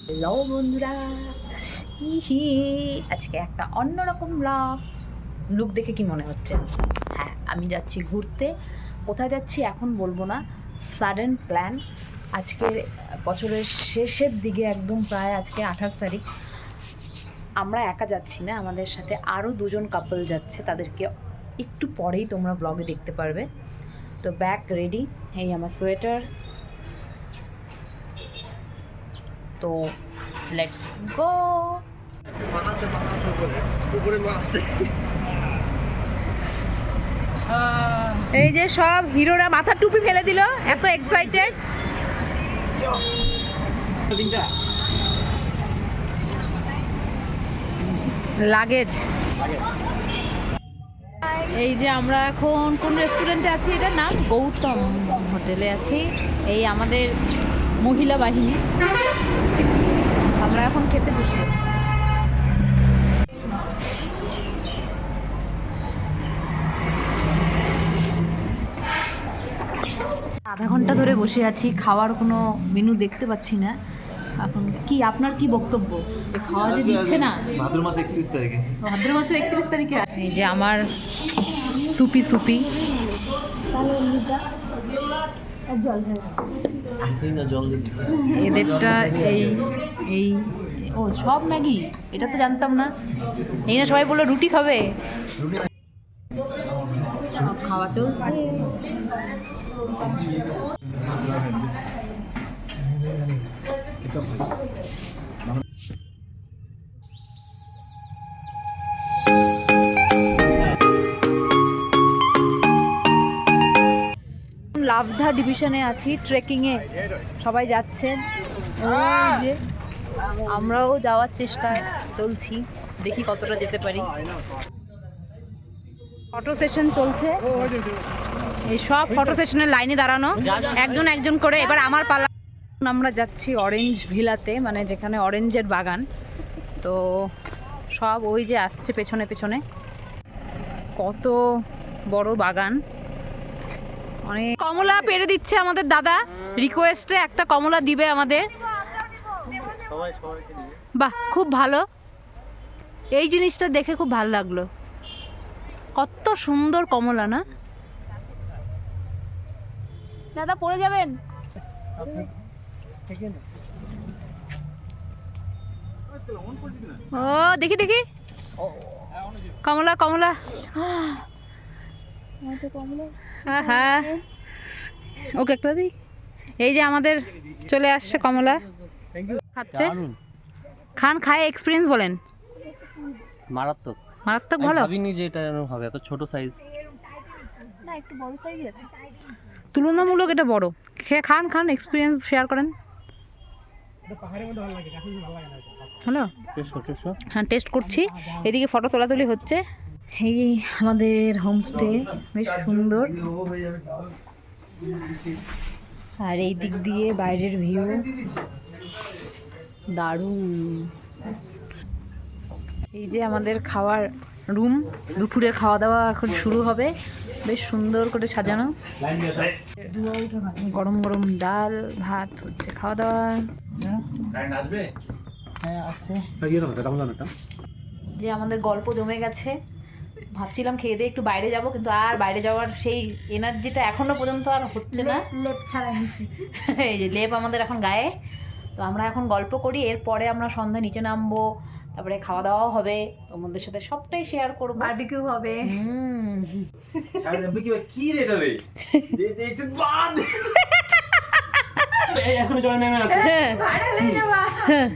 Hello বন্ধুরা, হি আজকে একটা অন্যরকম লুক দেখে কি মনে হচ্ছে? হ্যাঁ, আমি যাচ্ছি ঘুরতে। কোথায় যাচ্ছি এখন বলবো না, সাডেন প্ল্যান। আজকে বছরের শেষের দিকে, একদম প্রায় আজকে 28 তারিখ। আমরা একা যাচ্ছি না, আমাদের সাথে আরও দুজন কাপল যাচ্ছে, তাদেরকে একটু পরেই তোমরা ব্লগে দেখতে পারবে। তো ব্যাগ রেডি, এই আমার সোয়েটার। তো লেটস গো। এই যে সব হিরোরা মাথা টুপি ফেলে দিল, এত এক্সাইটেড। লাগেজ। এই যে আমরা এখন কোন রেস্টুরেন্টে আছি, এটার নাম গৌতম হোটেলে আছি। এই আমাদের মহিলা বাহিনী, আমরা এখন খেতে বসবো। আধা ঘন্টা ধরে বসে আছি, খাওয়ার কোনো মেনু দেখতে পাচ্ছি না। এখন কি আপনার কি বক্তব্য? খাওয়া যে দিচ্ছে না। ভাদ্র মাসে 31 তারিখে। ভাদ্র মাসের 31 তারিখে। এই যে আমার সুপি এদেরটা এই এই ও সব ম্যাগি, এটা তো জানতাম না। এই না সবাই বললো রুটি খাবে, সব খাওয়া চলছে। লাভধা ডিভিশনে আছি, ট্রেকিংয়ে সবাই যাচ্ছেন। ওই যে আমরাও যাওয়ার চেষ্টায় চলছি, দেখি কতটা যেতে পারি। ফটো সেশন চলছে, এই সব ফটো সেশনের লাইনে দাঁড়ানো, একজন একজন করে। এবার আমার পালা। আমরা যাচ্ছি অরেঞ্জ ভিলাতে, মানে যেখানে অরেঞ্জের বাগান। তো সব ওই যে আসছে পেছনে পেছনে, কত বড় বাগান। অনেক কমলা পেরে দিচ্ছে আমাদের দাদা, রিকোয়েস্টে একটা কমলা দিবে আমাদের। বাহ, খুব ভালো। এই জিনিসটা দেখে খুব ভালো লাগলো, কত সুন্দর কমলা না দাদা? পড়ে যাবেন। ও দেখি দেখি, কমলা কমলা। হ্যাঁ, ওকে একটা দিই। এই যে আমাদের চলে আসছে কমলা, খাচ্ছে। খান, খায় এক্সপিরিয়েন্স বলেন। মারাত্মক মারাত্মক ভালো। ভাবিনি যে এটা এরকম হবে, এত ছোট সাইজ। না, একটু বড় সাইজই আছে, তুলনামূলক এটা বড়। খেয়ে খান, খান এক্সপিরিয়েন্স শেয়ার করেন। হ্যালো, হ্যাঁ টেস্ট করছি। এদিকে ফটো তোলাতুলি হচ্ছে। এই আমাদের হোমস্টে বেশ সুন্দর, আর এই দিক দিয়ে বাইরের ভিউ দারুণ। এই যে আমাদের খাওয়ার রুম, দুপুরের খাওয়া দাওয়া এখন শুরু হবে। বেশ সুন্দর করে সাজানো, গরম গরম ডাল ভাত হচ্ছে, খাওয়া দাওয়া। যে আমাদের গল্প জমে গেছে, ভাবছিলাম খেয়ে দিয়ে একটু বাইরে যাব, কিন্তু আর বাইরে যাওয়ার সেই এনার্জিটা এখনো পর্যন্ত আর হচ্ছে না। লেপ ছাড়া এই যে লেপ আমাদের এখন গায়ে। তো আমরা এখন গল্প করি, এরপরে আমরা সন্ধ্যা নিচে নামবো, তারপরে খাওয়া দাওয়াও হবে, তোমাদের সাথে সবটাই শেয়ার করবো, বারবিকিউ হবে। কি রে এটা রে, যে দেখছেন বাদ এই এখন জলে নেমে আছে, ভাইরাল হয়ে যাবে।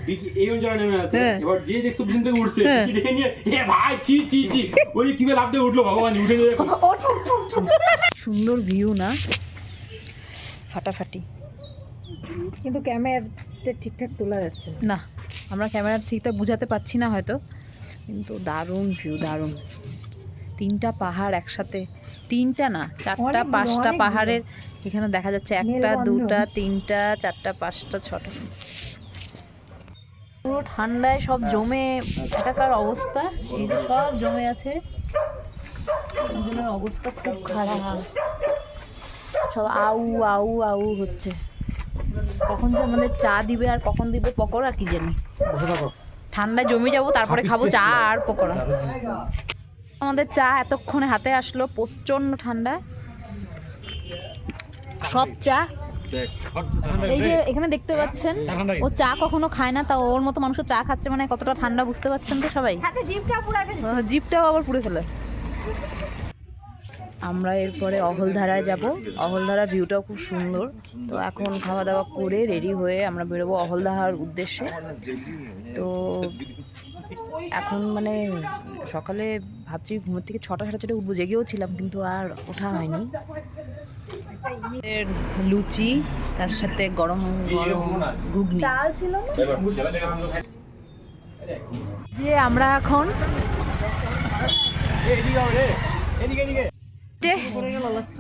বিকি এই জলে নেমে আছে, এবার যে দেখছো বিন থেকে উঠছে, কি দেখে নিয়ে এ ভাই চি চি চি, ওই কিভাবে লাফ দিয়ে উঠলো ভগবান, উঠে গেল। সুন্দর ভিউ না, ফাটাফাটি। কিন্তু ক্যামেরাতে ঠিকঠাক তোলা যাচ্ছে না, আমরা ক্যামেরা ঠিকঠাক বুঝাতে পারছি না হয়তো, কিন্তু দারুণ ভিউ, দারুণ। তিনটা পাহাড় একসাথে, তিনটা না চারটা পাঁচটা পাহাড়ের এখানে দেখা যাচ্ছে, একটা দুটা তিনটা চারটা পাঁচটা ছটা। পুরো ঠান্ডায় সব জমে একাকার অবস্থা। এই যে সব জমে আছে, অবস্থা খুব খারাপ, সব আউ আউ আউ হচ্ছে। কখন যে আমাদের চা দিবে আর কখন দিবে পকোড়া কি জানি। ঠান্ডায় জমে যাবো, তারপরে খাবো চা আর পকোড়া। আমাদের চা এতক্ষণে হাতে আসলো, প্রচণ্ড ঠান্ডা সব চা। এই যে এখানে দেখতে পাচ্ছেন, ও চা কখনো খায় না, তা ওর মতো মানুষ চা খাচ্ছে, মানে কতটা ঠান্ডা বুঝতে পারছেন তো সবাই। জিপটাও আবার পুড়ে ফেলে। আমরা এরপরে অহলধারায় যাব। অহলধারার ভিউটাও খুব সুন্দর। তো এখন খাওয়া দাওয়া করে রেডি হয়ে আমরা বেরোবো অহলধারার উদ্দেশ্যে। তো এখন মানে সকালে ভাবছি ঘুমের থেকে 6টা 6:30 উঠবো, জেগেও ছিলাম কিন্তু আর ওঠা হয়নি। লুচি তার সাথে গরম গরম ঘুগনি যে আমরা এখন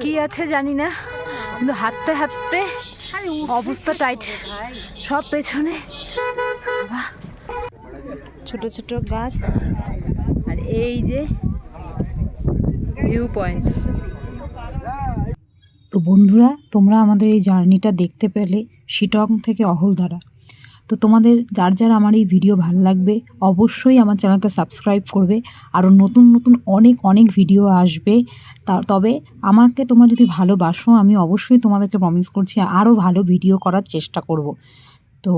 কি আছে জানি না, কিন্তু হাঁটতে হাঁটতে অবস্থা টাইট, সব পেছনে ছোট ছোট গাছ আর এই যে ভিউ পয়েন্ট। তো বন্ধুরা, তোমরা আমাদের এই জার্নিটা দেখতে পেলে শিটং থেকে অহলধারা। তো তোমাদের যার যার আমার এই ভিডিও ভালো লাগবে অবশ্যই আমার চ্যানেলকে সাবস্ক্রাইব করবে। আরও নতুন নতুন অনেক ভিডিও আসবে। তবে আমাকে তোমরা যদি ভালোবাসো, আমি অবশ্যই তোমাদেরকে প্রমিস করছি আরও ভালো ভিডিও করার চেষ্টা করব। তো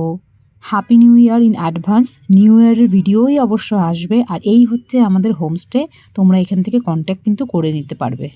happy new year in advance. New ইয়ারের ভিডিওই অবশ্য আসবে। আর এই হচ্ছে আমাদের হোমস্টে, তোমরা এখান থেকে কন্ট্যাক্ট কিন্তু করে নিতে পারবে।